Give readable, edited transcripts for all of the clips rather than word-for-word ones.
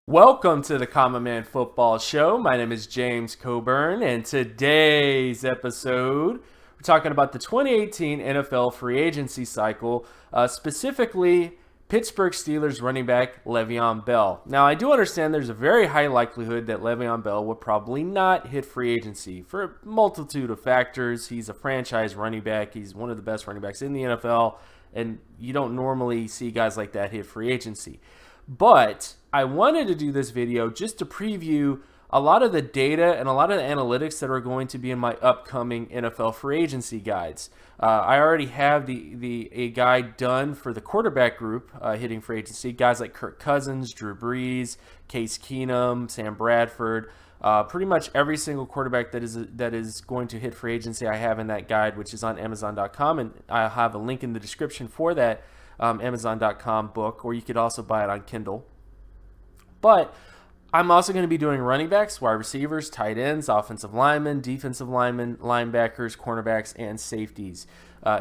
Welcome to the Common Man Football Show. My name is James Coburn, and today's episode, we're talking about the 2018 NFL free agency cycle, specifically Pittsburgh Steelers running back Le'Veon Bell. Now, I do understand there's a very high likelihood that Le'Veon Bell would probably not hit free agency for a multitude of factors. He's a franchise running back. He's one of the best running backs in the NFL, and you don't normally see guys like that hit free agency. But I wanted to do this video just to preview a lot of the data and a lot of the analytics that are going to be in my upcoming NFL free agency guides. I already have a guide done for the quarterback group hitting free agency. Guys like Kirk Cousins, Drew Brees, Case Keenum, Sam Bradford. Pretty much every single quarterback that is going to hit free agency I have in that guide, which is on Amazon.com, and I'll have a link in the description for that Amazon.com book, or you could also buy it on Kindle. But I'm also going to be doing running backs, wide receivers, tight ends, offensive linemen, defensive linemen, linebackers, cornerbacks, and safeties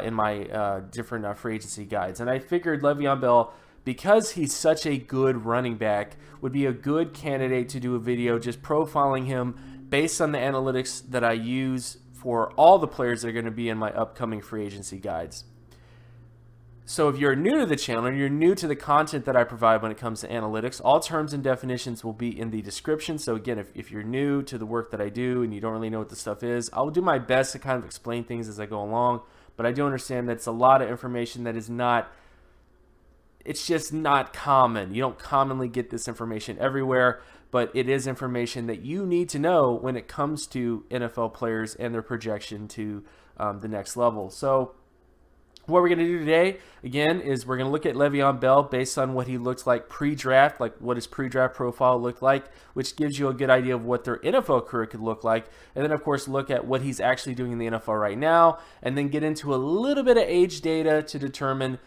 in my different free agency guides. And I figured Le'Veon Bell, because he's such a good running back, would be a good candidate to do a video just profiling him based on the analytics that I use for all the players that are going to be in my upcoming free agency guides. So if you're new to the channel and you're new to the content that I provide when it comes to analytics, all terms and definitions will be in the description. So again, if you're new to the work that I do and you don't really know what the stuff is, I'll do my best to kind of explain things as I go along. But I do understand that it's a lot of information that is not, it's just not common. You don't commonly get this information everywhere, but it is information that you need to know when it comes to NFL players and their projection to the next level. So what we're going to do today, again, is we're going to look at Le'Veon Bell based on what he looks like pre-draft, like what his pre-draft profile looked like, which gives you a good idea of what their NFL career could look like. And then, of course, look at what he's actually doing in the NFL right now, and then get into a little bit of age data to determine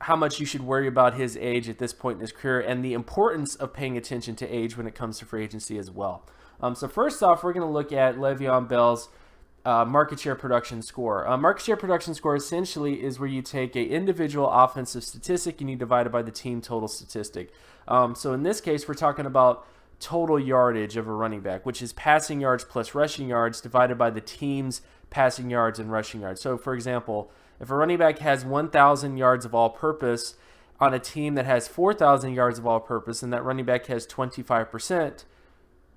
how much you should worry about his age at this point in his career and the importance of paying attention to age when it comes to free agency as well. So first off, we're going to look at Le'Veon Bell's market share production score. Market share production score essentially is where you take an individual offensive statistic and you divide it by the team total statistic. So in this case, we're talking about total yardage of a running back, which is passing yards plus rushing yards divided by the team's passing yards and rushing yards. So for example, if a running back has 1,000 yards of all-purpose on a team that has 4,000 yards of all-purpose, and that running back has 25%,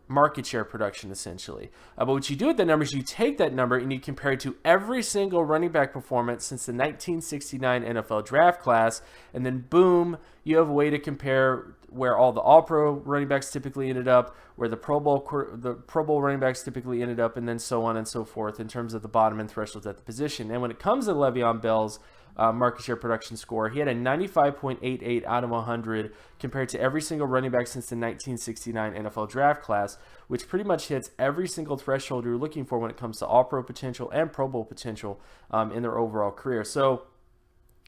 market share production essentially. But what you do with that number is you take that number and you compare it to every single running back performance since the 1969 NFL draft class, and then boom, you have a way to compare where all the all-pro running backs typically ended up, where the Pro Bowl running backs typically ended up, and then so on and so forth in terms of the bottom end thresholds at the position. And when it comes to Le'Veon Bell's market share production score, he had a 95.88 out of 100 compared to every single running back since the 1969 NFL draft class, which pretty much hits every single threshold you're looking for when it comes to all-pro potential and Pro Bowl potential in their overall career. So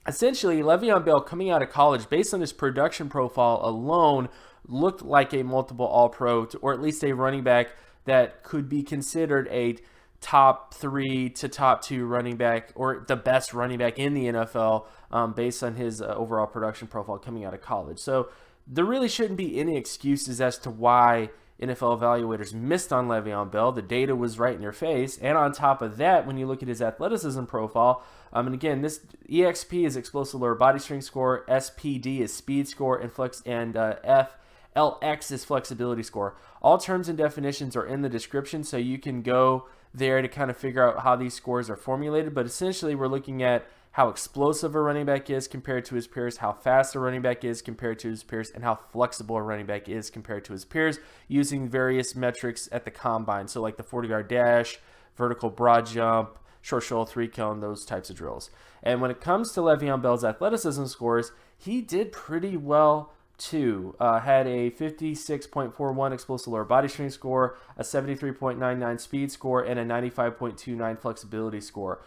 essentially, Le'Veon Bell coming out of college, based on his production profile alone, looked like a multiple all-pro, or at least a running back that could be considered a top 3 to top 2 running back, or the best running back in the NFL based on his overall production profile coming out of college. So there really shouldn't be any excuses as to why NFL evaluators missed on Le'Veon Bell. The data was right in your face. And on top of that, when you look at his athleticism profile, and again, this EXP is explosive lower body strength score, SPD is speed score, and FLX is flexibility score. All terms and definitions are in the description, so you can go there to kind of figure out how these scores are formulated. But essentially, we're looking at how explosive a running back is compared to his peers, how fast a running back is compared to his peers, and how flexible a running back is compared to his peers using various metrics at the combine. So like the 40-yard dash, vertical broad jump, short shuttle 3-cone, those types of drills. And when it comes to Le'Veon Bell's athleticism scores, he did pretty well too. Had a 56.41 explosive lower body strength score, a 73.99 speed score, and a 95.29 flexibility score.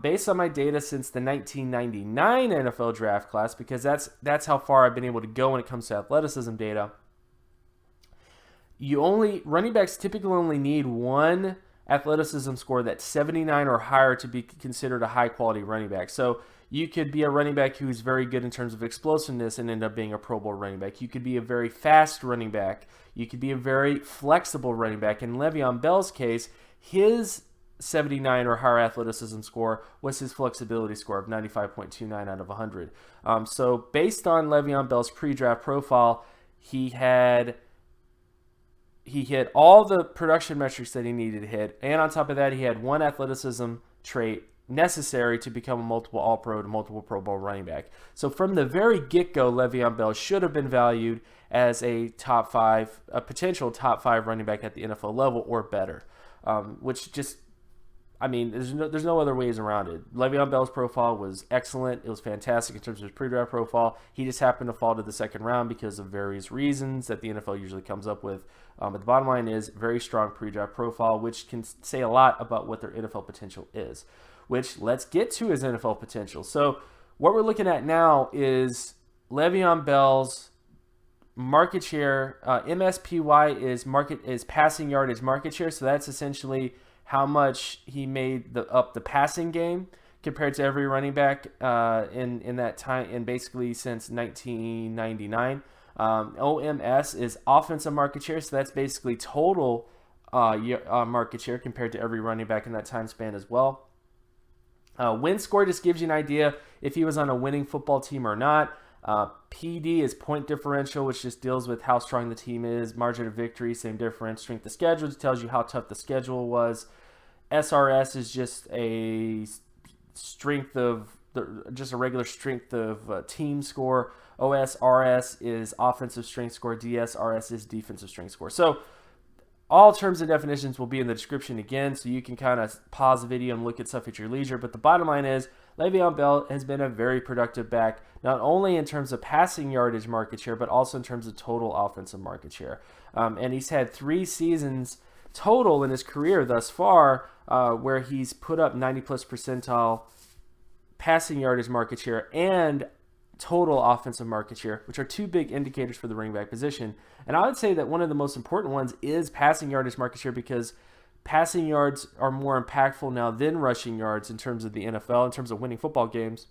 Based on my data since the 1999 NFL draft class, because that's how far I've been able to go when it comes to athleticism data, running backs typically only need one athleticism score that's 79 or higher to be considered a high quality running back. So You could be a running back who's very good in terms of explosiveness and end up being a Pro Bowl running back. You could be a very fast running back. You could be a very flexible running back. In Le'Veon Bell's case, his 79 or higher athleticism score was his flexibility score of 95.29 out of 100. So based on Le'Veon Bell's pre-draft profile, he hit all the production metrics that he needed to hit, and on top of that, he had one athleticism trait necessary to become a multiple All-Pro to multiple Pro Bowl running back. So from the very get-go, Le'Veon Bell should have been valued as a potential top 5 running back at the NFL level or better, which just, I mean, there's no other ways around it. Le'Veon Bell's profile was excellent. It was fantastic in terms of his pre-draft profile. He just happened to fall to the second round because of various reasons that the NFL usually comes up with. But the bottom line is very strong pre-draft profile, which can say a lot about what their NFL potential is, which let's get to his NFL potential. So what we're looking at now is Le'Veon Bell's market share. MSPY is passing yardage market share. So that's essentially how much he made up the passing game compared to every running back in that time, and basically since 1999. OMS is offensive market share, so that's basically total market share compared to every running back in that time span as well. Win score just gives you an idea if he was on a winning football team or not. PD is point differential, which just deals with how strong the team is. Margin of victory, same difference. Strength of schedule, which tells you how tough the schedule was. SRS is just a regular strength of team score. OSRS is offensive strength score. DSRS is defensive strength score. So all terms and definitions will be in the description again, so you can kind of pause the video and look at stuff at your leisure. But the bottom line is Le'Veon Bell has been a very productive back, not only in terms of passing yardage market share, but also in terms of total offensive market share. And he's had 3 seasons total in his career thus far where he's put up 90-plus percentile passing yardage market share and total offensive market share, which are 2 big indicators for the running back position. And I would say that one of the most important ones is passing yardage market share, because passing yards are more impactful now than rushing yards in terms of the NFL, in terms of winning football games.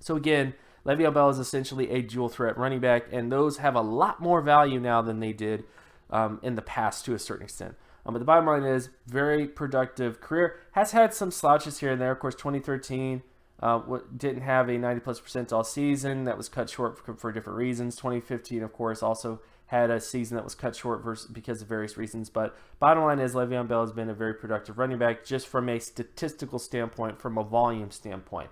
So again, Le'Veon Bell is essentially a dual threat running back, and those have a lot more value now than they did in the past to a certain extent. But the bottom line is very productive career. Has had some slouches here and there. Of course, 2013 didn't have a 90-plus percentile season. That was cut short for different reasons. 2015, of course, also had a season that was cut short because of various reasons. But bottom line is Le'Veon Bell has been a very productive running back just from a statistical standpoint, from a volume standpoint.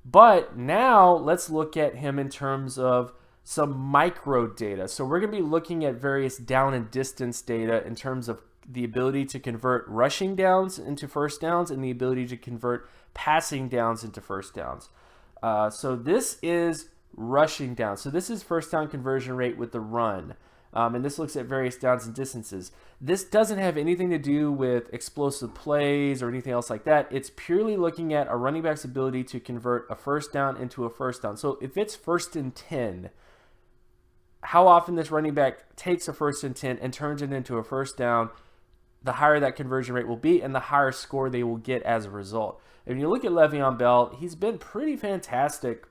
But now let's look at him in terms of some micro data. So we're going to be looking at various down and distance data in terms of the ability to convert rushing downs into first downs and the ability to convert passing downs into first downs. So this is rushing down. So this is first down conversion rate with the run. And this looks at various downs and distances. This doesn't have anything to do with explosive plays or anything else like that. It's purely looking at a running back's ability to convert a first down into a first down. So if it's 1st and 10, how often this running back takes a 1st and 10 and turns it into a first down, the higher that conversion rate will be and the higher score they will get as a result. If you look at Le'Veon Bell, he's been pretty fantastic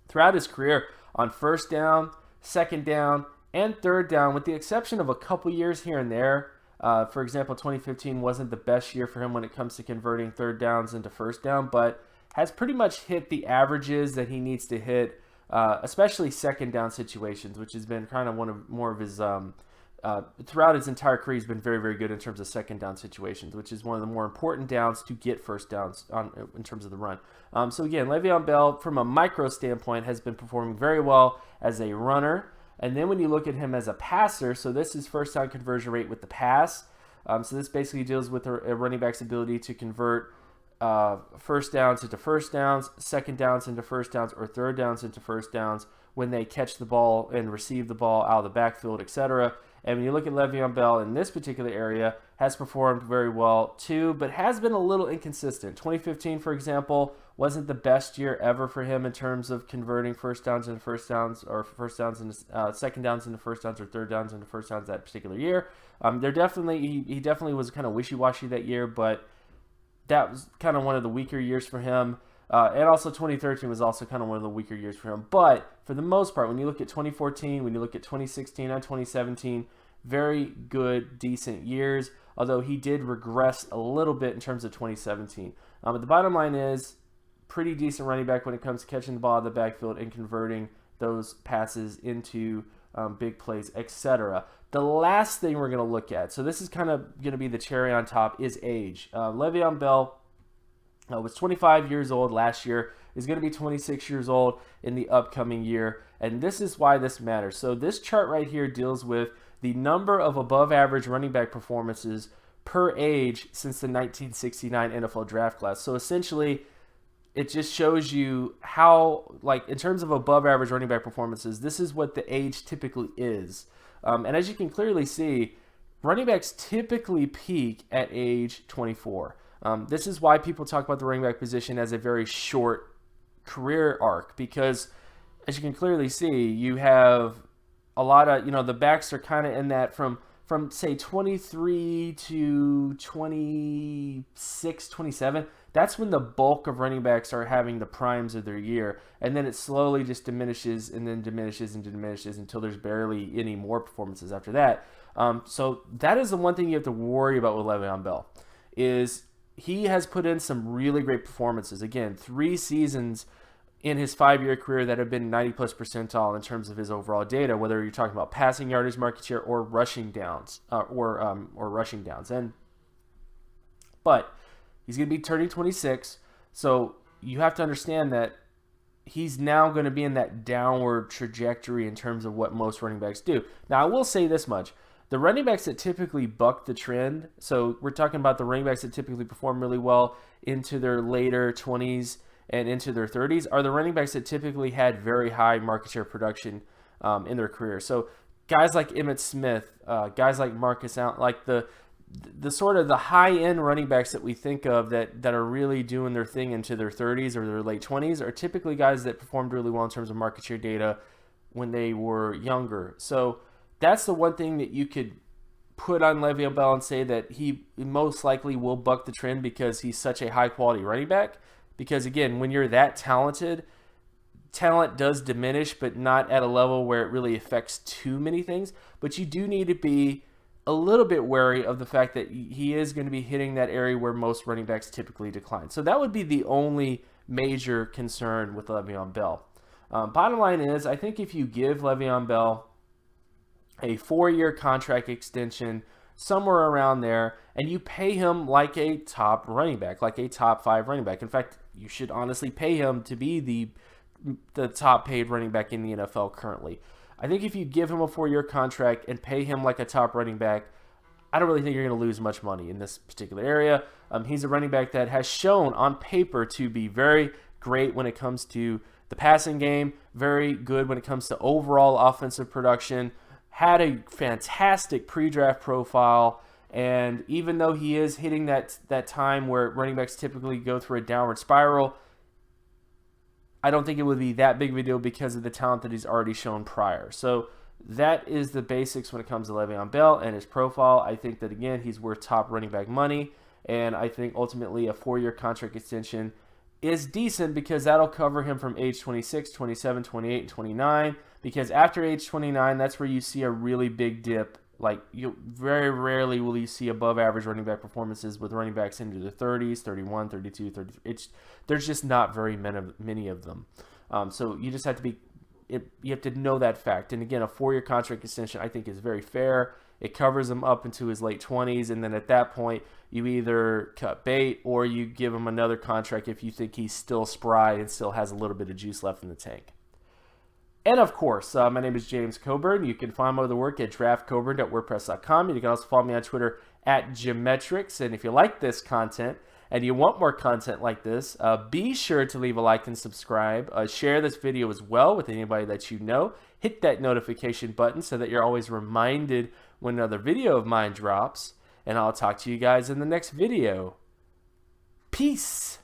throughout his career on first down, second down, and third down, with the exception of a couple years here and there. For example, 2015 wasn't the best year for him when it comes to converting third downs into first down, but has pretty much hit the averages that he needs to hit, especially second down situations, which has been kind of more of his throughout his entire career. He's been very, very good in terms of second down situations, which is one of the more important downs to get first downs in terms of the run. So again, Le'Veon Bell, from a micro standpoint, has been performing very well as a runner. And then when you look at him as a passer, so this is first down conversion rate with the pass. So this basically deals with a running back's ability to convert first downs into first downs, second downs into first downs, or third downs into first downs when they catch the ball and receive the ball out of the backfield, etc. And when you look at Le'Veon Bell in this particular area, has performed very well too, but has been a little inconsistent. 2015, for example, wasn't the best year ever for him in terms of converting first downs into first downs, or first downs into second downs into first downs, or third downs into first downs that particular year. He definitely was kind of wishy-washy that year, but that was kind of one of the weaker years for him. And also 2013 was also kind of one of the weaker years for him. But for the most part, when you look at 2014, when you look at 2016 and 2017, very good, decent years, although he did regress a little bit in terms of 2017. But the bottom line is, pretty decent running back when it comes to catching the ball out of the backfield and converting those passes into big plays, etc. The last thing we're going to look at, so this is kind of going to be the cherry on top, is age. Le'Veon Bell was 25 years old last year, is going to be 26 years old in the upcoming year, and this is why this matters. So this chart right here deals with the number of above-average running back performances per age since the 1969 NFL draft class. So essentially, it just shows you how, like, in terms of above-average running back performances, this is what the age typically is. And as you can clearly see, running backs typically peak at age 24. This is why people talk about the running back position as a very short career arc, because as you can clearly see, you have a lot of, the backs are kind of in that from say 23 to 26, 27. That's when the bulk of running backs are having the primes of their year. And then it slowly just diminishes and then diminishes and diminishes until there's barely any more performances after that. So that is the one thing you have to worry about with Le'Veon Bell, is he has put in some really great performances. Again, 3 seasons in his 5-year career that have been 90-plus percentile in terms of his overall data, whether you're talking about passing yardage market share or rushing downs, or rushing downs. But he's going to be turning 26, so you have to understand that he's now going to be in that downward trajectory in terms of what most running backs do. Now, I will say this much. The running backs that typically buck the trend, so we're talking about the running backs that typically perform really well into their later 20s and into their 30s, are the running backs that typically had very high market share production in their career. So guys like Emmitt Smith, guys like Marcus Allen, like the sort of the high-end running backs that we think of that are really doing their thing into their 30s or their late 20s are typically guys that performed really well in terms of market share data when they were younger. So that's the one thing that you could put on Le'Veon Bell and say that he most likely will buck the trend because he's such a high-quality running back. Because, again, when you're that talented, talent does diminish, but not at a level where it really affects too many things. But you do need to be a little bit wary of the fact that he is going to be hitting that area where most running backs typically decline. So that would be the only major concern with Le'Veon Bell. Bottom line is, I think if you give Le'Veon Bell a 4-year contract extension, somewhere around there, and you pay him like a top running back, like a top 5 running back. In fact, you should honestly pay him to be the top paid running back in the NFL currently. I think if you give him a 4-year contract and pay him like a top running back, I don't really think you're going to lose much money in this particular area. He's a running back that has shown on paper to be very great when it comes to the passing game, very good when it comes to overall offensive production, had a fantastic pre-draft profile, and even though he is hitting that time where running backs typically go through a downward spiral, I don't think it would be that big of a deal because of the talent that he's already shown prior. So that is the basics when it comes to Le'Veon Bell and his profile. I think that, again, he's worth top running back money, and I think ultimately a 4-year contract extension is decent because that'll cover him from age 26, 27, 28, and 29, because after age 29, that's where you see a really big dip. Like, you very rarely will you see above average running back performances with running backs into the 30s, 31, 32, 30. There's just not very many of them. So you just have to you have to know that fact. And again, a 4-year contract extension I think is very fair. It covers him up into his late 20s, and then at that point, you either cut bait or you give him another contract if you think he's still spry and still has a little bit of juice left in the tank. And of course, my name is James Coburn. You can find my other work at draftcoburn.wordpress.com. And you can also follow me on Twitter at Geometrics. And if you like this content and you want more content like this, be sure to leave a like and subscribe. Share this video as well with anybody that you know. Hit that notification button so that you're always reminded when another video of mine drops. And I'll talk to you guys in the next video. Peace.